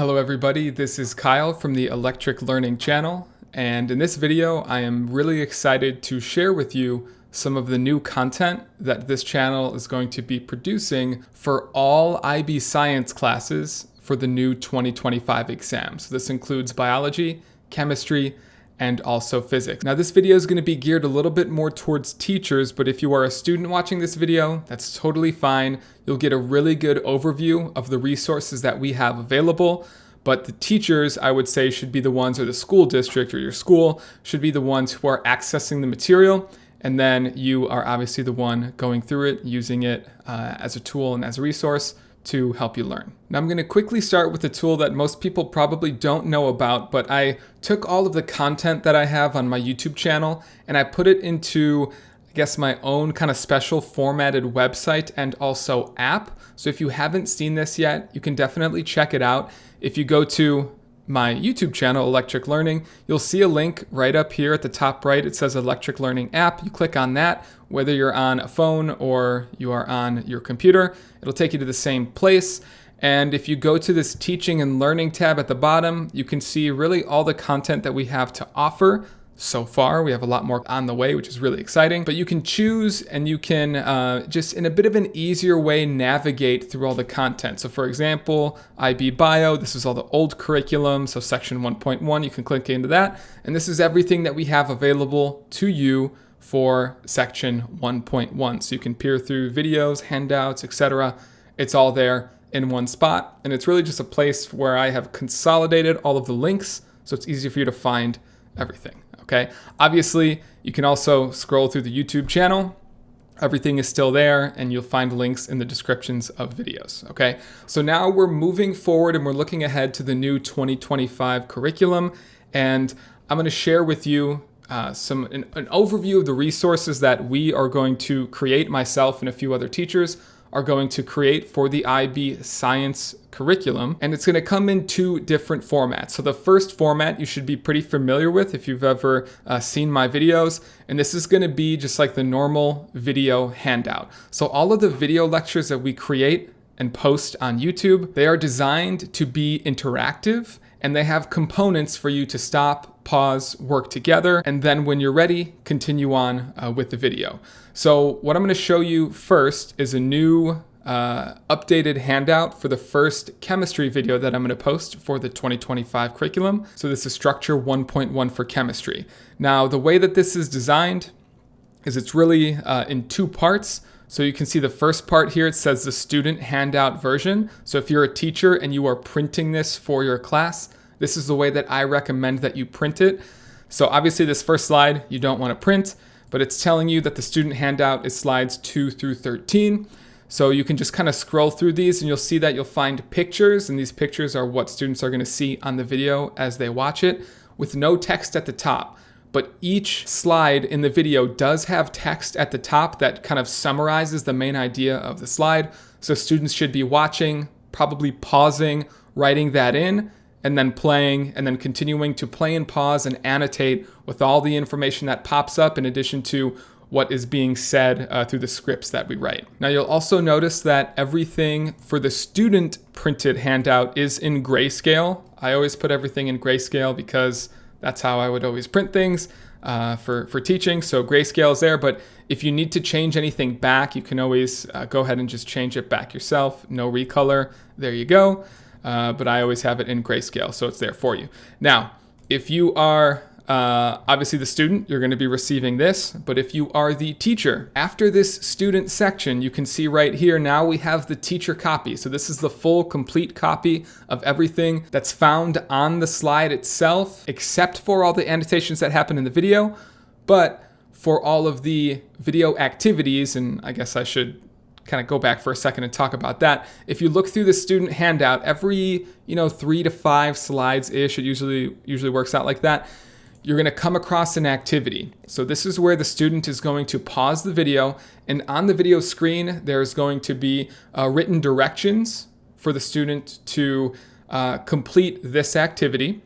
Hello everybody, this is Kyle from the Electric Learning channel, and in this video I am really excited to share with you some of the new content that this channel is going to be producing for all IB Science classes for the new 2025 exam. So this includes biology, chemistry, and also physics. Now this video is going to be geared a little bit more towards teachers, but if you are a student watching this video, that's totally fine. You'll get a really good overview of the resources that we have available, but the teachers, I would say, should be the ones, or the school district or your school should be the ones who are accessing the material, and then you are obviously the one going through it, using it as a tool and as a resource to help you learn. Now I'm going to quickly start with a tool that most people probably don't know about, but I took all of the content that I have on my YouTube channel and I put it into, I guess, my own kind of special formatted website and also app. So if you haven't seen this yet, you can definitely check it out. If you go to my YouTube channel, Electric Learning, you'll see a link right up here at the top right. It says Electric Learning app. You click on that, whether you're on a phone or you are on your computer, it'll take you to the same place. And if you go to this Teaching and Learning tab at the bottom, you can see really all the content that we have to offer. So far, we have a lot more on the way, which is really exciting, but you can choose and you can just in a bit of an easier way navigate through all the content. So for example, IB Bio, this is all the old curriculum. So section 1.1, you can click into that. And this is everything that we have available to you for section 1.1. So you can peer through videos, handouts, etc. It's all there in one spot. And it's really just a place where I have consolidated all of the links, so it's easy for you to find everything. Okay. Obviously, you can also scroll through the YouTube channel. Everything is still there, and you'll find links in the descriptions of videos. Okay. So now we're moving forward and we're looking ahead to the new 2025 curriculum. And I'm going to share with you an overview of the resources that we are going to create, myself and a few other teachers are going to create for the IB Science curriculum. And it's going to come in two different formats. So the first format you should be pretty familiar with if you've ever seen my videos. And this is going to be just like the normal video handout. So all of the video lectures that we create and post on YouTube, they are designed to be interactive, and they have components for you to stop, pause, work together, and then when you're ready, continue on with the video. So what I'm going to show you first is a new updated handout for the first chemistry video that I'm going to post for the 2025 curriculum. So this is structure 1.1 for chemistry. Now, the way that this is designed is it's really in two parts. So you can see the first part here, it says the student handout version. So if you're a teacher and you are printing this for your class, this is the way that I recommend that you print it. So obviously this first slide you don't want to print, but it's telling you that the student handout is slides 2 through 13. So you can just kind of scroll through these and you'll see that you'll find pictures, and these pictures are what students are going to see on the video as they watch it, with no text at the top. But each slide in the video does have text at the top that kind of summarizes the main idea of the slide. So students should be watching, probably pausing, writing that in, and then playing, and then continuing to play and pause and annotate with all the information that pops up in addition to what is being said through the scripts that we write. Now you'll also notice that everything for the student printed handout is in grayscale. I always put everything in grayscale because that's how I would always print things for teaching. So grayscale is there, but if you need to change anything back, you can always go ahead and just change it back yourself. No recolor, there you go. But I always have it in grayscale, so it's there for you. Now, if you are obviously the student, you're going to be receiving this, but if you are the teacher, after this student section, you can see right here, now we have the teacher copy. So this is the full complete copy of everything that's found on the slide itself, except for all the annotations that happen in the video, but for all of the video activities, and I guess I should kind of go back for a second and talk about that. If you look through the student handout, every 3 to 5 slides-ish, it usually works out like that, you're going to come across an activity. So this is where the student is going to pause the video, and on the video screen, there's going to be written directions for the student to complete this activity.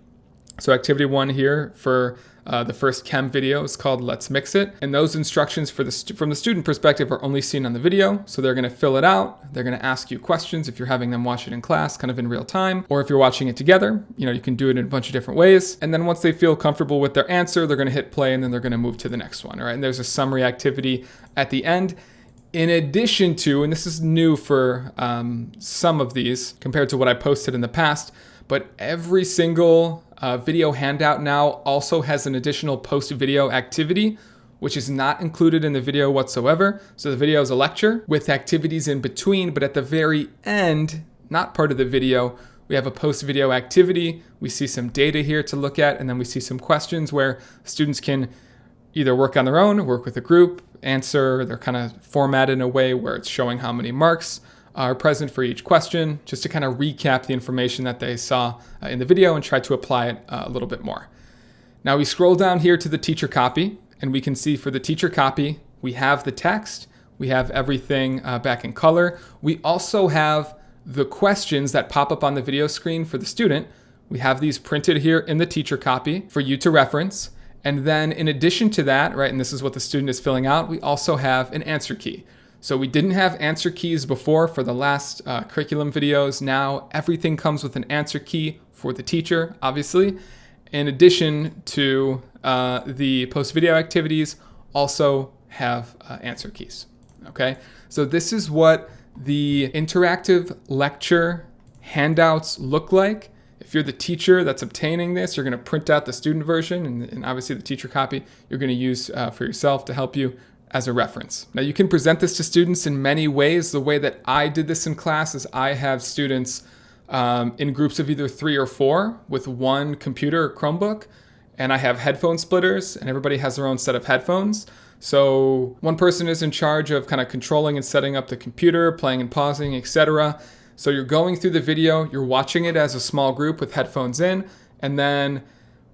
So activity 1 here for the first chem video is called Let's Mix It. And those instructions from the student perspective are only seen on the video. So they're going to fill it out. They're going to ask you questions if you're having them watch it in class, kind of in real time. Or if you're watching it together, you can do it in a bunch of different ways. And then once they feel comfortable with their answer, they're going to hit play and then they're going to move to the next one. All right. And there's a summary activity at the end. In addition to, and this is new for some of these compared to what I posted in the past, but every single video handout now also has an additional post-video activity, which is not included in the video whatsoever. So the video is a lecture with activities in between, but at the very end, not part of the video, we have a post-video activity. We see some data here to look at, and then we see some questions where students can either work on their own, work with a group, answer. They're kind of formatted in a way where it's showing how many marks are present for each question, just to kind of recap the information that they saw in the video and try to apply it a little bit more. Now we scroll down here to the teacher copy, and we can see for the teacher copy, we have the text, we have everything back in color. We also have the questions that pop up on the video screen for the student. We have these printed here in the teacher copy for you to reference. And then in addition to that, right, and this is what the student is filling out, we also have an answer key. So we didn't have answer keys before for the last curriculum videos. Now everything comes with an answer key for the teacher, obviously. In addition to the post-video activities, also have answer keys, okay? So this is what the interactive lecture handouts look like. If you're the teacher that's obtaining this, you're gonna print out the student version and obviously the teacher copy you're gonna use for yourself to help you as a reference. Now you can present this to students in many ways. The way that I did this in class is I have students in groups of either 3 or 4 with one computer or Chromebook, and I have headphone splitters and everybody has their own set of headphones. So one person is in charge of kind of controlling and setting up the computer, playing and pausing, etc. So you're going through the video, you're watching it as a small group with headphones in, and then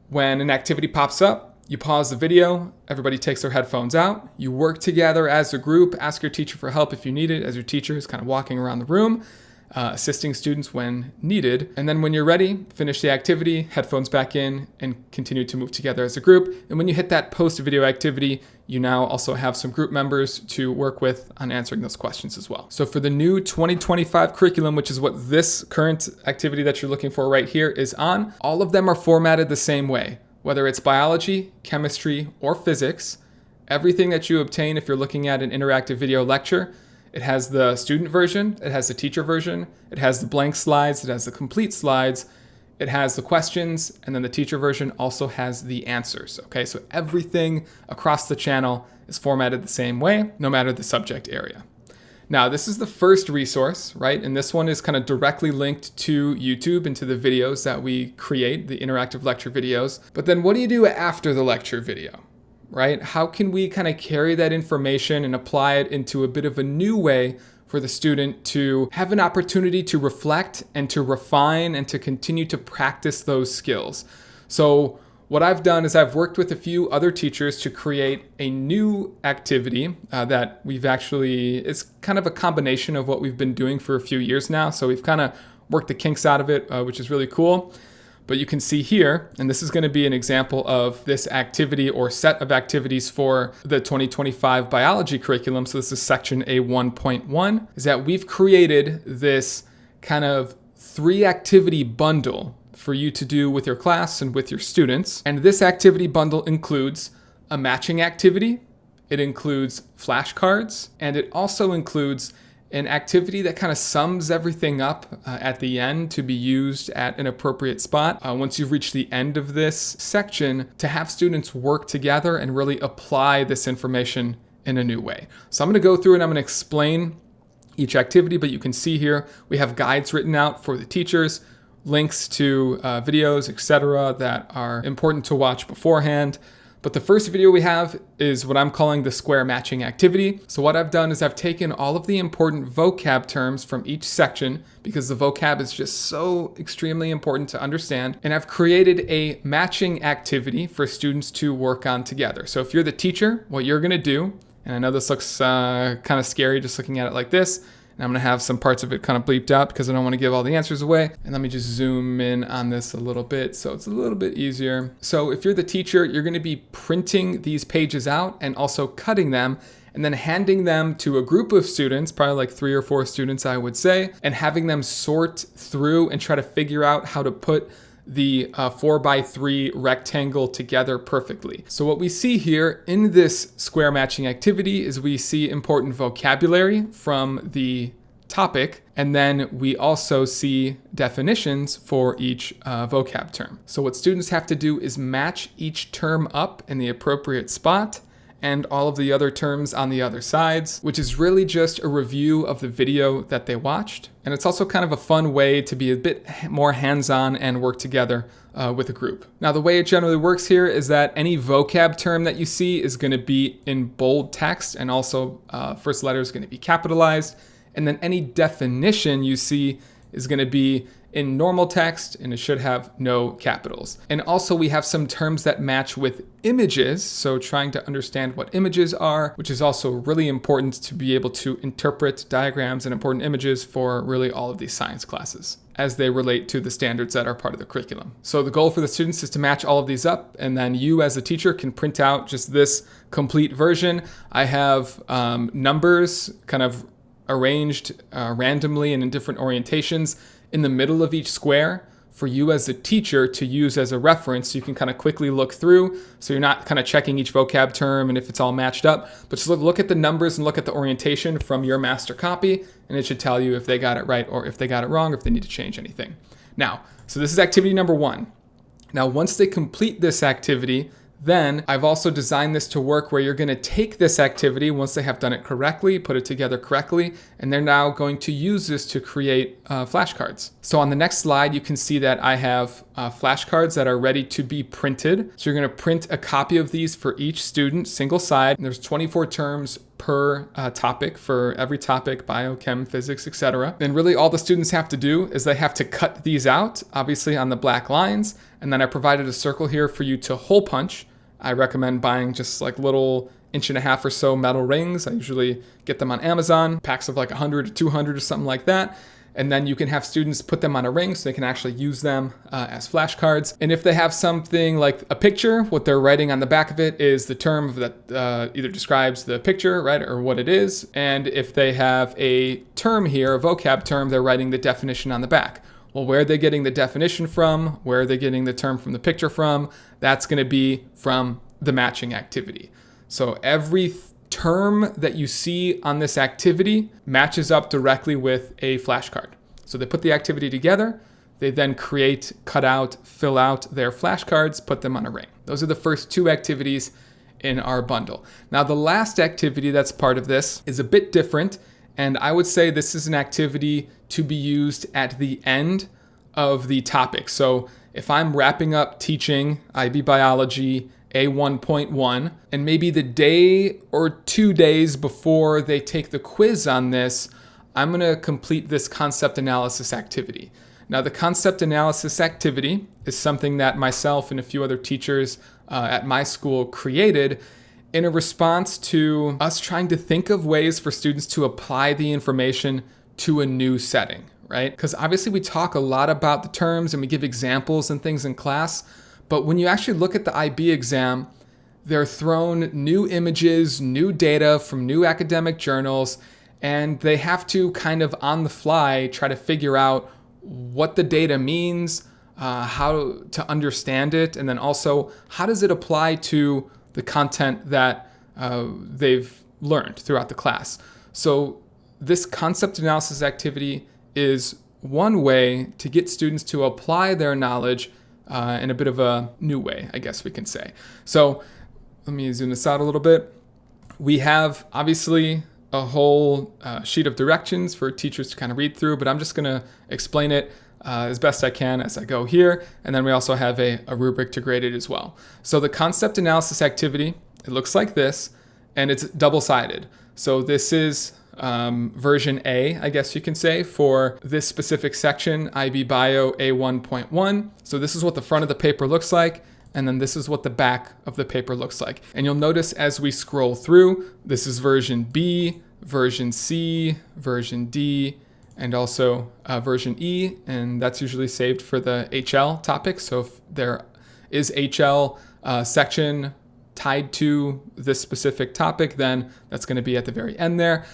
when an activity pops up, you pause the video, everybody takes their headphones out, you work together as a group, ask your teacher for help if you need it, as your teacher is kind of walking around the room, assisting students when needed. And then when you're ready, finish the activity, headphones back in, and continue to move together as a group. And when you hit that post-video activity, you now also have some group members to work with on answering those questions as well. So for the new 2025 curriculum, which is what this current activity that you're looking for right here is on, all of them are formatted the same way. Whether it's biology, chemistry, or physics, everything that you obtain if you're looking at an interactive video lecture, it has the student version, it has the teacher version, it has the blank slides, it has the complete slides, it has the questions, and then the teacher version also has the answers, okay? So everything across the channel is formatted the same way, no matter the subject area. Now, this is the first resource, right? And this one is kind of directly linked to YouTube and to the videos that we create, the interactive lecture videos. But then what do you do after the lecture video, right? How can we kind of carry that information and apply it into a bit of a new way for the student to have an opportunity to reflect and to refine and to continue to practice those skills? So what I've done is I've worked with a few other teachers to create a new activity that we've actually, it's kind of a combination of what we've been doing for a few years now. So we've kind of worked the kinks out of it, which is really cool. But you can see here, and this is going to be an example of this activity or set of activities for the 2025 biology curriculum. So this is section A1.1, is that we've created this kind of 3-activity bundle for you to do with your class and with your students. And this activity bundle includes a matching activity, it includes flashcards, and it also includes an activity that kind of sums everything up at the end to be used at an appropriate spot. Once you've reached the end of this section, to have students work together and really apply this information in a new way. So I'm going to go through and I'm going to explain each activity, but you can see here we have guides written out for the teachers, links to videos, etc. that are important to watch beforehand. But the first video we have is what I'm calling the square matching activity. So what I've done is I've taken all of the important vocab terms from each section, because the vocab is just so extremely important to understand, and I've created a matching activity for students to work on together. So if you're the teacher, what you're gonna do, and I know this looks kind of scary just looking at it like this, And I'm going to have some parts of it kind of bleeped out because I don't want to give all the answers away. And let me just zoom in on this a little bit so it's a little bit easier. So if you're the teacher, you're going to be printing these pages out and also cutting them and then handing them to a group of students, probably like 3 or 4 students, I would say, and having them sort through and try to figure out how to put the 4x3 rectangle together perfectly. So what we see here in this square matching activity is we see important vocabulary from the topic, and then we also see definitions for each vocab term. So what students have to do is match each term up in the appropriate spot and all of the other terms on the other sides, which is really just a review of the video that they watched. And it's also kind of a fun way to be a bit more hands-on and work together with a group. Now, the way it generally works here is that any vocab term that you see is going to be in bold text, and also first letter is going to be capitalized. And then any definition you see is going to be in normal text, and it should have no capitals. And also we have some terms that match with images, so trying to understand what images are, which is also really important to be able to interpret diagrams and important images for really all of these science classes as they relate to the standards that are part of the curriculum. So the goal for the students is to match all of these up, and then you as a teacher can print out just this complete version. I have numbers kind of arranged randomly and in different orientations in the middle of each square for you as a teacher to use as a reference, so you can kind of quickly look through, so you're not kind of checking each vocab term and if it's all matched up, but just look at the numbers and look at the orientation from your master copy, and it should tell you if they got it right or if they got it wrong, or if they need to change anything. Now, so this is activity number 1. Now, once they complete this activity, then I've also designed this to work where you're going to take this activity once they have done it correctly, put it together correctly, and they're now going to use this to create flashcards. So on the next slide, you can see that I have flashcards that are ready to be printed. So you're going to print a copy of these for each student, single side. And there's 24 terms per topic for every topic, bio, chem, physics, etc. And really all the students have to do is they have to cut these out, obviously on the black lines. And then I provided a circle here for you to hole punch. I recommend buying just like little 1.5 inch or so metal rings. I usually get them on Amazon, packs of like 100 or 200 or something like that. And then you can have students put them on a ring so they can actually use them as flashcards. And if they have something like a picture, what they're writing on the back of it is the term that either describes the picture, right, or what it is. And if they have a term here, a vocab term, they're writing the definition on the back. Well, where are they getting the definition from? Where are they getting the term from the picture from? That's going to be from the matching activity. So every term that you see on this activity matches up directly with a flashcard. So they put the activity together, they then create, cut out, fill out their flashcards, put them on a ring. Those are the first 2 activities in our bundle. Now the last activity that's part of this is a bit different, and I would say this is an activity to be used at the end of the topic. So if I'm wrapping up teaching IB Biology A1.1, and maybe the day or 2 days before they take the quiz on this, I'm going to complete this concept analysis activity. Now, the concept analysis activity is something that myself and a few other teachers at my school created in a response to us trying to think of ways for students to apply the information to a new setting, right? Because obviously we talk a lot about the terms and we give examples and things in class, but when you actually look at the IB exam, they're thrown new images, new data from new academic journals, and they have to kind of on the fly try to figure out what the data means, how to understand it, and then also how does it apply to the content that they've learned throughout the class. So this concept analysis activity is one way to get students to apply their knowledge in a bit of a new way, I guess we can say. So let me zoom this out a little bit. We have obviously a whole sheet of directions for teachers to kind of read through, but I'm just going to explain it as best I can as I go here. And then we also have a rubric to grade it as well. So the concept analysis activity, it looks like this, and it's double-sided. So this is version A, I guess you can say, for this specific section, IB Bio A1.1. So this is what the front of the paper looks like, and then this is what the back of the paper looks like. And you'll notice as we scroll through, this is version B, version C, version D, and also version E, and that's usually saved for the HL topic. So if there is HL section tied to this specific topic, then that's going to be at the very end there.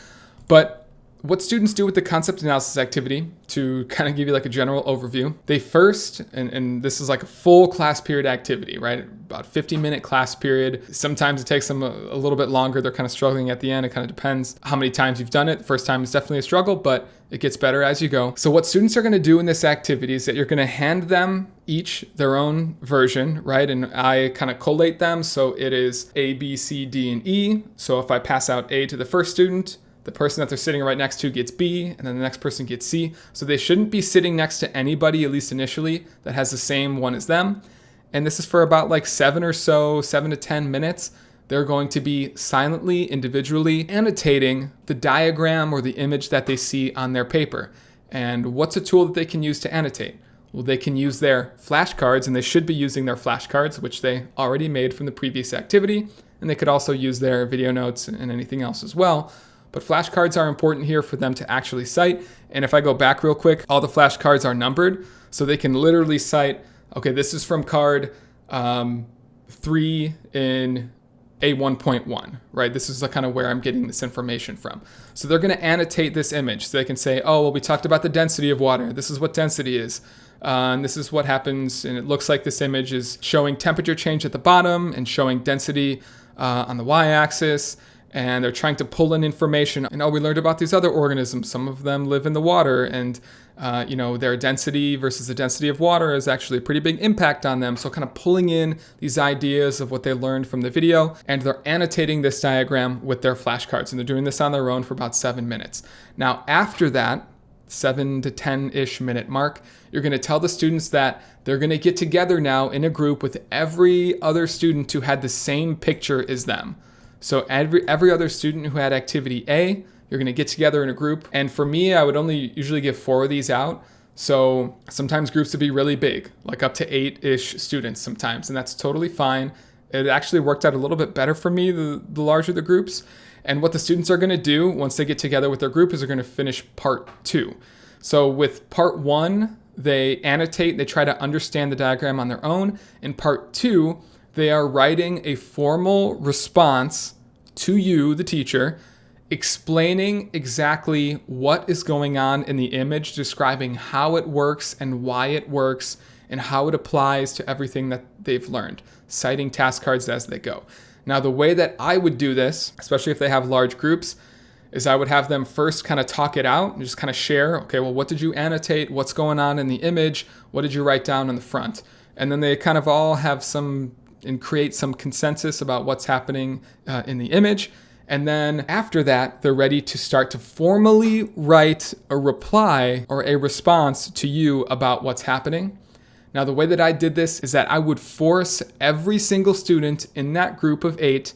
But what students do with the concept analysis activity, to kind of give you like a general overview, they first, and this is like a full class period activity, right? About 50-minute class period. Sometimes it takes them a little bit longer. They're kind of struggling at the end. It kind of depends how many times you've done it. The first time is definitely a struggle, but it gets better as you go. So what students are going to do in this activity is that you're going to hand them each their own version, right? And I kind of collate them. So it is A, B, C, D, and E. So if I pass out A to the first student, the person that they're sitting right next to gets B, and then the next person gets C. So they shouldn't be sitting next to anybody, at least initially, that has the same one as them. And this is for about like 7 to 10 minutes. They're going to be silently, individually annotating the diagram or the image that they see on their paper. And what's a tool that they can use to annotate? Well, they can use their flashcards, and they should be using their flashcards, which they already made from the previous activity. And they could also use their video notes and anything else as well. But flashcards are important here for them to actually cite. And if I go back real quick, all the flashcards are numbered. So they can literally cite, okay, this is from card 3 in A1.1, right? This is kind of where I'm getting this information from. So they're going to annotate this image. So they can say, oh, well, we talked about the density of water. This is what density is. And this is what happens. And it looks like this image is showing temperature change at the bottom and showing density on the y-axis. And they're trying to pull in information. And we learned about these other organisms. Some of them live in the water, and their density versus the density of water is actually a pretty big impact on them. So kind of pulling in these ideas of what they learned from the video, and they're annotating this diagram with their flashcards, and they're doing this on their own for about 7 minutes. Now, after that 7 to 10-ish minute mark, you're going to tell the students that they're going to get together now in a group with every other student who had the same picture as them. So every other student who had activity A, you're going to get together in a group. And for me, I would only usually give 4 of these out. So sometimes groups would be really big, like up to 8-ish students sometimes, and that's totally fine. It actually worked out a little bit better for me, the larger the groups. And what the students are going to do once they get together with their group is they're going to finish part 2. So with part 1, they annotate, they try to understand the diagram on their own. In part 2, they are writing a formal response to you, the teacher, explaining exactly what is going on in the image, describing how it works and why it works and how it applies to everything that they've learned, citing task cards as they go. Now, the way that I would do this, especially if they have large groups, is I would have them first kind of talk it out and just kind of share, okay, well, what did you annotate? What's going on in the image? What did you write down on the front? And then they kind of all have and create some consensus about what's happening in the image. And then after that, they're ready to start to formally write a reply or a response to you about what's happening. Now, the way that I did this is that I would force every single student in that group of 8,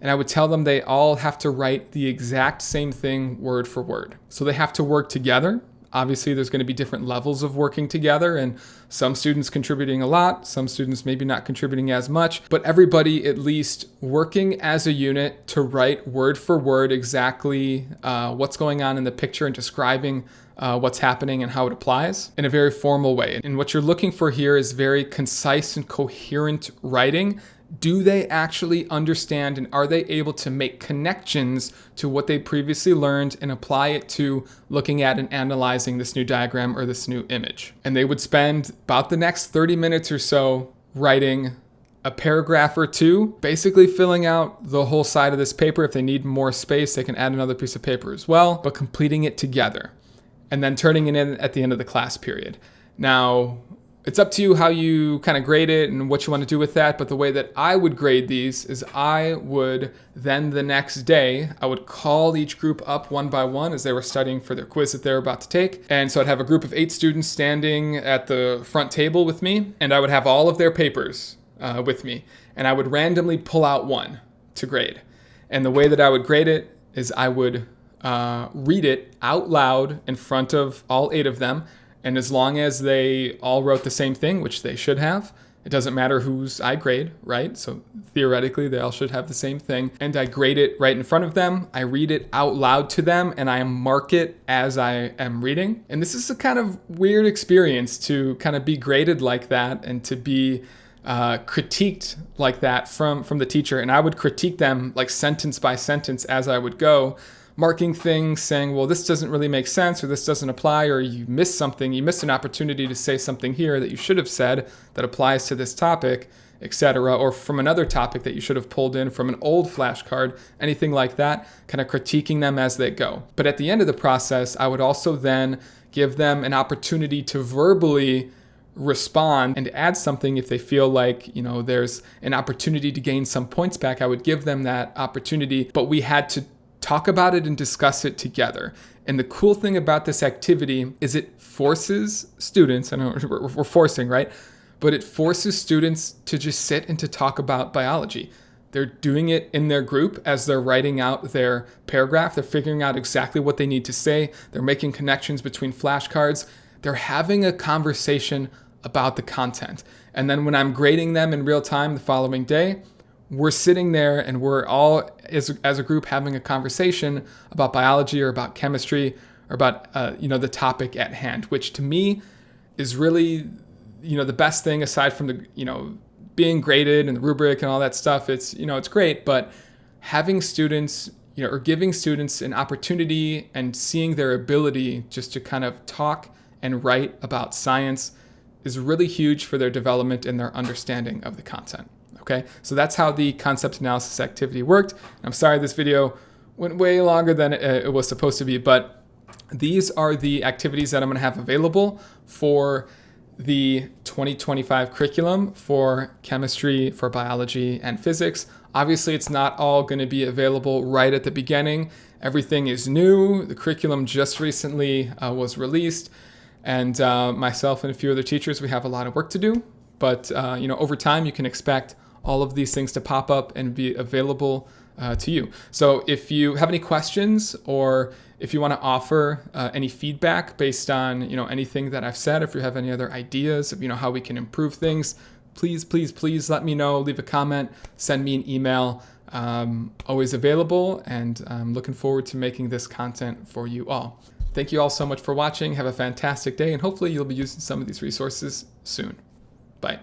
and I would tell them they all have to write the exact same thing word for word. So they have to work together. Obviously, there's going to be different levels of working together, and some students contributing a lot, some students maybe not contributing as much, but everybody at least working as a unit to write word for word exactly what's going on in the picture and describing what's happening and how it applies in a very formal way. And what you're looking for here is very concise and coherent writing. Do they actually understand, and are they able to make connections to what they previously learned and apply it to looking at and analyzing this new diagram or this new image? And they would spend about the next 30 minutes or so writing a paragraph or 2, basically filling out the whole side of this paper. If they need more space, they can add another piece of paper as well, but completing it together and then turning it in at the end of the class period. Now, it's up to you how you kind of grade it and what you want to do with that. But the way that I would grade these is I would then the next day, I would call each group up one by one as they were studying for their quiz that they were about to take. And so I'd have a group of 8 students standing at the front table with me, and I would have all of their papers with me. And I would randomly pull out one to grade. And the way that I would grade it is I would read it out loud in front of all 8 of them. And as long as they all wrote the same thing, which they should have, It doesn't matter whose I grade, right? So theoretically, they all should have the same thing. And I grade it right in front of them. I read it out loud to them, and I mark it as I am reading. And this is a kind of weird experience to kind of be graded like that and to be critiqued like that from the teacher. And I would critique them like sentence by sentence as I would go, marking things, saying, well, this doesn't really make sense, or this doesn't apply, or you missed something, you missed an opportunity to say something here that you should have said that applies to this topic, etc., or from another topic that you should have pulled in from an old flashcard, anything like that, kind of critiquing them as they go. But at the end of the process, I would also then give them an opportunity to verbally respond and add something if they feel like, there's an opportunity to gain some points back. I would give them that opportunity, but we had to talk about it and discuss it together. And the cool thing about this activity is it forces students, I know we're forcing, right? But it forces students to just sit and to talk about biology. They're doing it in their group as they're writing out their paragraph. They're figuring out exactly what they need to say. They're making connections between flashcards. They're having a conversation about the content. And then when I'm grading them in real time the following day, we're sitting there and we're all, as a group, having a conversation about biology or about chemistry or about, the topic at hand, which to me is really, the best thing aside from the, being graded and the rubric and all that stuff. It's, it's great, but having students, or giving students an opportunity and seeing their ability just to kind of talk and write about science is really huge for their development and their understanding of the content. Okay, so that's how the concept analysis activity worked. I'm sorry this video went way longer than it was supposed to be, but these are the activities that I'm going to have available for the 2025 curriculum for chemistry, for biology, and physics. Obviously, it's not all going to be available right at the beginning. Everything is new. The curriculum just recently was released, and myself and a few other teachers, we have a lot of work to do. But over time, you can expect all of these things to pop up and be available to you. So if you have any questions, or if you want to offer any feedback based on anything that I've said, if you have any other ideas of how we can improve things, please let me know. Leave a comment, send me an email. Always available, and I'm looking forward to making this content for you all. Thank you all so much for watching. Have a fantastic day, and hopefully you'll be using some of these resources soon. Bye.